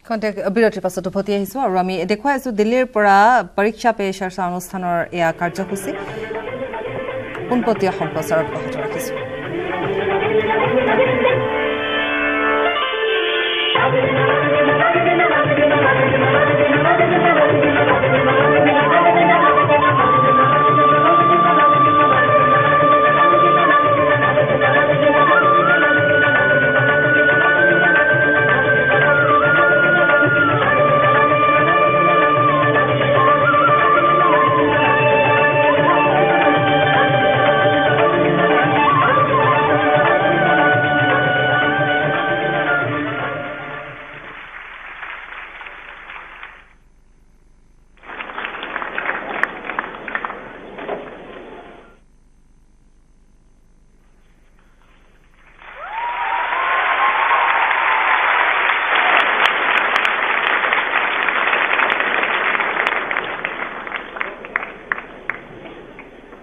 Contact বিৰতিৰ পাছত উভতি আহিছো আৰু আমি দেখুৱাই আছো দিল্লীৰ পৰা পৰীক্ষা পে চৰ্চা অনুষ্ঠানৰ এয়া কাৰ্যসূচী পোনপটীয়া সম্প্ৰচাৰ অব্যাহত ৰাখিছো।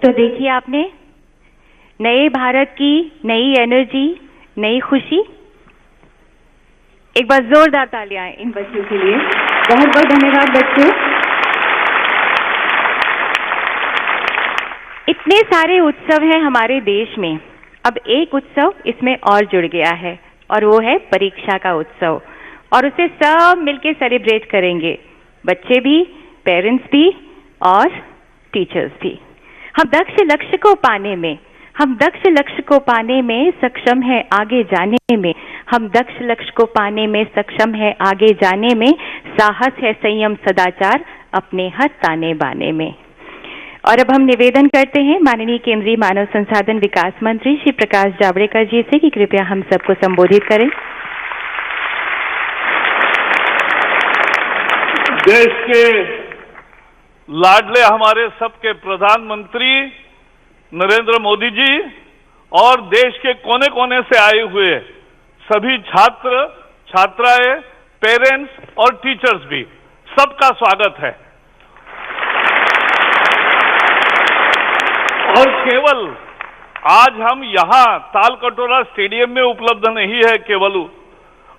तो देखिए आपने नए भारत की नई एनर्जी, नई खुशी। एक बार जोरदार तालियां इन बच्चों के लिए। बहुत बहुत धन्यवाद बच्चों। इतने सारे उत्सव हैं हमारे देश में, अब एक उत्सव इसमें और जुड़ गया है और वो है परीक्षा का उत्सव, और उसे सब मिलके सेलिब्रेट करेंगे, बच्चे भी, पेरेंट्स भी और टीचर्स भी। हम दक्ष लक्ष्य को पाने में सक्षम है आगे जाने में, हम दक्ष लक्ष्य को पाने में सक्षम है आगे जाने में, साहस है संयम सदाचार अपने हर ताने बाने में। और अब हम निवेदन करते हैं माननीय केंद्रीय मानव संसाधन विकास मंत्री श्री प्रकाश जावड़ेकर जी से कि कृपया हम सबको संबोधित करें। देश के लाडले हमारे सबके प्रधानमंत्री नरेंद्र मोदी जी और देश के कोने कोने से आए हुए सभी छात्र छात्राएं, पेरेंट्स और टीचर्स भी, सबका स्वागत है। और केवल आज हम यहां तालकटोरा स्टेडियम में उपलब्ध नहीं है केवल,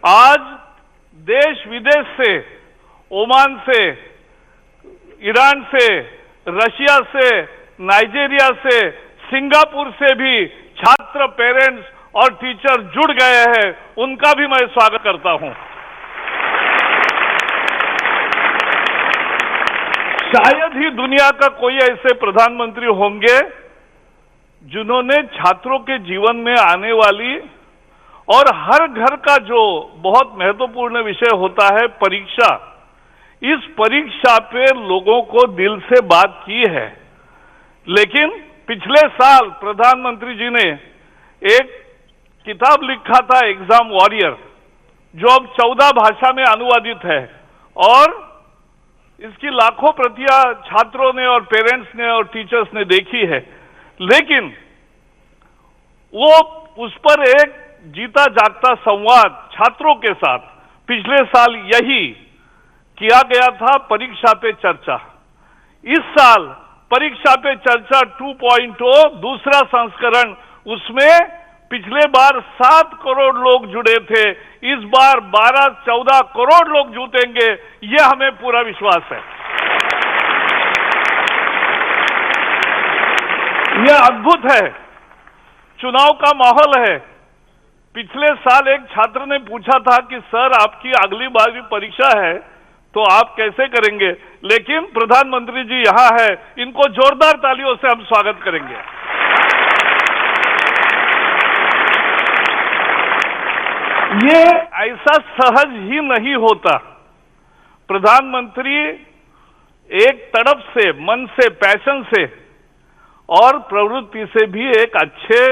आज देश विदेश से, ओमान से, ईरान से, रशिया से, नाइजीरिया से, सिंगापुर से भी छात्र, पेरेंट्स और टीचर जुड़ गए हैं, उनका भी मैं स्वागत करता हूं। शायद ही दुनिया का कोई ऐसे प्रधानमंत्री होंगे जिन्होंने छात्रों के जीवन में आने वाली और हर घर का जो बहुत महत्वपूर्ण विषय होता है परीक्षा, इस परीक्षा पे लोगों को दिल से बात की है। लेकिन पिछले साल प्रधानमंत्री जी ने एक किताब लिखा था एग्जाम वॉरियर, जो अब 14 भाषा में अनुवादित है और इसकी लाखों प्रतियां छात्रों ने और पेरेंट्स ने और टीचर्स ने देखी है। लेकिन वो उस पर एक जीता जागता संवाद छात्रों के साथ पिछले साल यही किया गया था, परीक्षा पे चर्चा। इस साल परीक्षा पे चर्चा 2.0 दूसरा संस्करण, उसमें पिछले बार 7 करोड़ लोग जुड़े थे, इस बार 12-14 करोड़ लोग जुटेंगे, ये हमें पूरा विश्वास है। यह अद्भुत है, चुनाव का माहौल है। पिछले साल एक छात्र ने पूछा था कि सर आपकी अगली बार भी परीक्षा है तो आप कैसे करेंगे, लेकिन प्रधानमंत्री जी यहां है, इनको जोरदार तालियों से हम स्वागत करेंगे। ये ऐसा सहज ही नहीं होता। प्रधानमंत्री एक तड़प से, मन से, पैशन से और प्रवृत्ति से भी एक अच्छे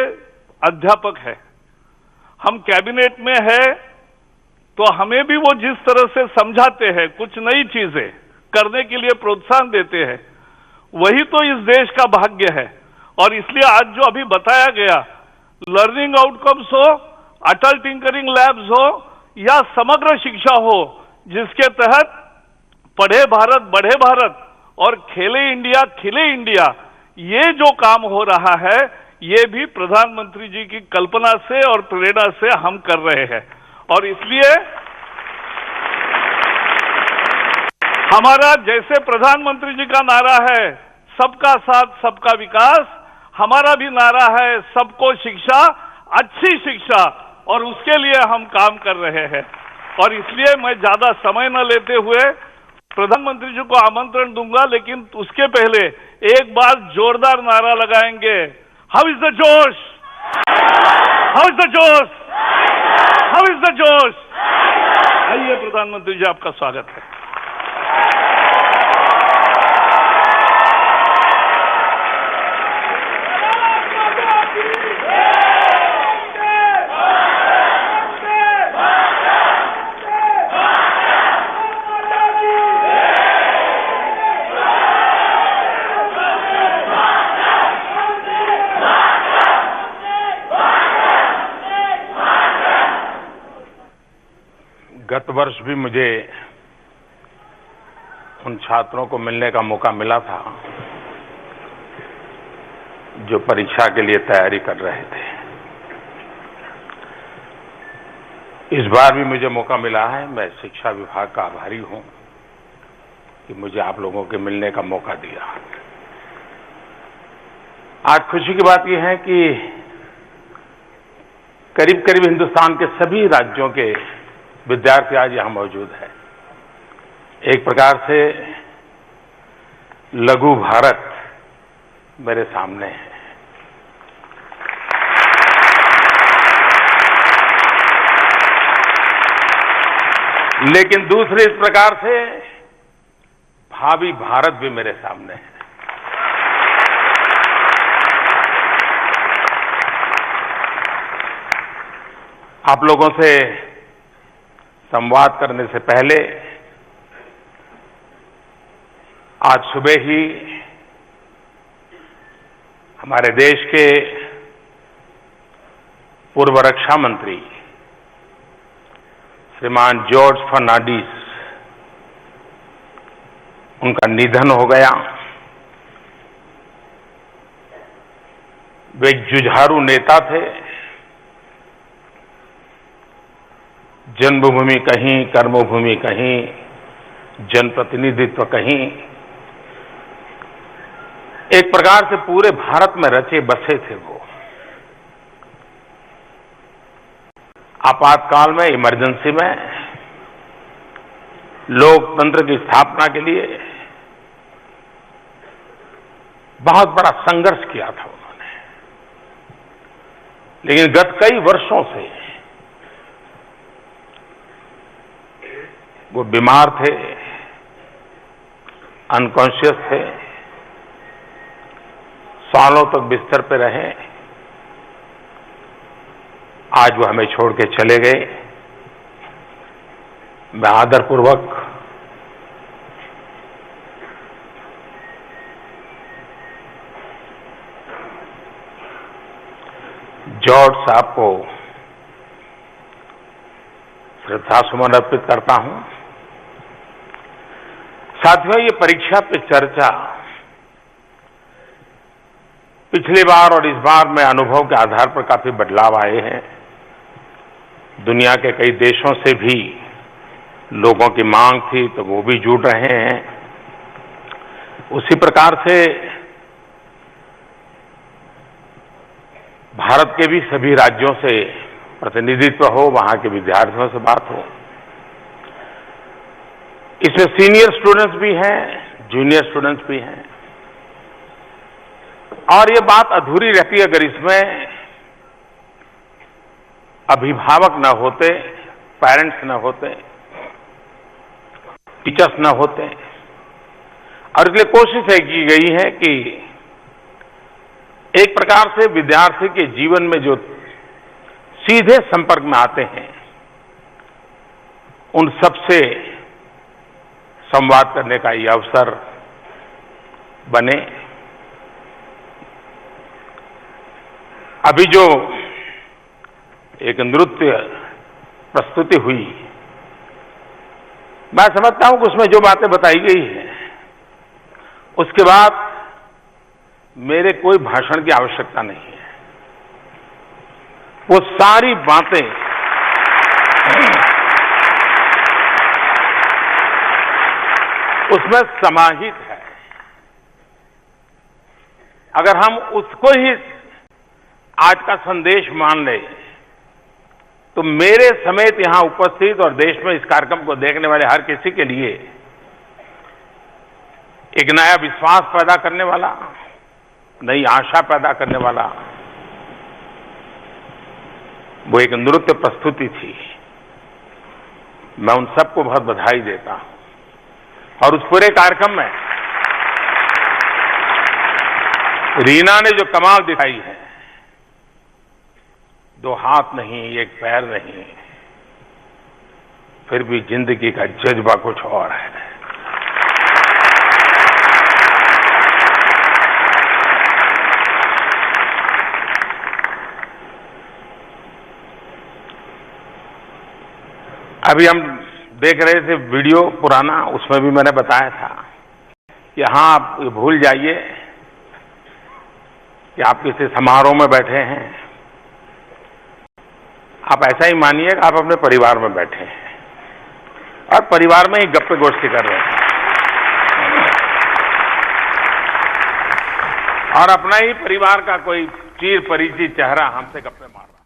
अध्यापक है। हम कैबिनेट में है तो हमें भी वो जिस तरह से समझाते हैं, कुछ नई चीजें करने के लिए प्रोत्साहन देते हैं, वही तो इस देश का भाग्य है। और इसलिए आज जो अभी बताया गया, लर्निंग आउटकम्स हो, अटल टिंकरिंग लैब्स हो या समग्र शिक्षा हो, जिसके तहत पढ़े भारत, बढ़े भारत और खेले इंडिया, खिले इंडिया, ये जो काम हो रहा है, ये भी प्रधानमंत्री जी की कल्पना से और प्रेरणा से हम कर रहे हैं। और इसलिए हमारा जैसे प्रधानमंत्री जी का नारा है सबका साथ सबका विकास, हमारा भी नारा है सबको शिक्षा, अच्छी शिक्षा, और उसके लिए हम काम कर रहे हैं। और इसलिए मैं ज्यादा समय न लेते हुए प्रधानमंत्री जी को आमंत्रण दूंगा, लेकिन उसके पहले एक बार जोरदार नारा लगाएंगे, हाउ इज द जोश, हाउ इज द जोश, हाउ इज द जोश। आइए प्रधानमंत्री जी, आपका स्वागत है। गत वर्ष भी मुझे उन छात्रों को मिलने का मौका मिला था जो परीक्षा के लिए तैयारी कर रहे थे। इस बार भी मुझे मौका मिला है। मैं शिक्षा विभाग का आभारी हूं कि मुझे आप लोगों के मिलने का मौका दिया। आज खुशी की बात यह है कि करीब करीब हिंदुस्तान के सभी राज्यों के विद्यार्थी आज यहां मौजूद है। एक प्रकार से लघु भारत मेरे सामने है। लेकिन दूसरे इस प्रकार से भावी भारत भी मेरे सामने है। आप लोगों से संवाद करने से पहले आज सुबह ही हमारे देश के पूर्व रक्षा मंत्री श्रीमान जॉर्ज फर्नांडिस, उनका निधन हो गया। वे एक जुझारू नेता थे। जन्मभूमि कहीं, कर्मभूमि कहीं, जनप्रतिनिधित्व कहीं, एक प्रकार से पूरे भारत में रचे बसे थे वो। आपातकाल में, इमरजेंसी में लोकतंत्र की स्थापना के लिए बहुत बड़ा संघर्ष किया था उन्होंने। लेकिन गत कई वर्षों से वो बीमार थे, अनकॉन्शियस थे, सालों तक बिस्तर पे रहे। आज वो हमें छोड़ के चले गए। मैं आदरपूर्वक जॉर्ज साहब को श्रद्धासुमन अर्पित करता हूं। साथियों, ये परीक्षा पे चर्चा पिछली बार और इस बार में अनुभव के आधार पर काफी बदलाव आए हैं। दुनिया के कई देशों से भी लोगों की मांग थी तो वो भी जुड़ रहे हैं। उसी प्रकार से भारत के भी सभी राज्यों से प्रतिनिधित्व हो, वहां के विद्यार्थियों से बात हो। इसमें सीनियर स्टूडेंट्स भी हैं, जूनियर स्टूडेंट्स भी हैं। और ये बात अधूरी रहती है अगर इसमें अभिभावक न होते, पेरेंट्स न होते, टीचर्स न होते। और इसलिए कोशिश है की गई है कि एक प्रकार से विद्यार्थी के जीवन में जो सीधे संपर्क में आते हैं उन सबसे संवाद करने का ये अवसर बने। अभी जो एक नृत्य प्रस्तुति हुई, मैं समझता हूं कि उसमें जो बातें बताई गई हैं उसके बाद मेरे कोई भाषण की आवश्यकता नहीं है। वो सारी बातें उसमें समाहित है। अगर हम उसको ही आज का संदेश मान लें तो मेरे समेत यहां उपस्थित और देश में इस कार्यक्रम को देखने वाले हर किसी के लिए एक नया विश्वास पैदा करने वाला, नई आशा पैदा करने वाला वो एक नृत्य प्रस्तुति थी। मैं उन सबको बहुत बधाई देता हूं। और उस पूरे कार्यक्रम में रीना ने जो कमाल दिखाई है, दो हाथ नहीं, एक पैर नहीं, फिर भी जिंदगी का जज्बा कुछ और है। अभी हम देख रहे थे वीडियो पुराना, उसमें भी मैंने बताया था कि हाँ, आप भूल जाइए कि आप किसी समारोह में बैठे हैं। आप ऐसा ही मानिए कि आप अपने परिवार में बैठे हैं और परिवार में ही गप्पे गोष्ठी कर रहे हैं और अपना ही परिवार का कोई चिर परिचित चेहरा हमसे गप्पे मार रहा है।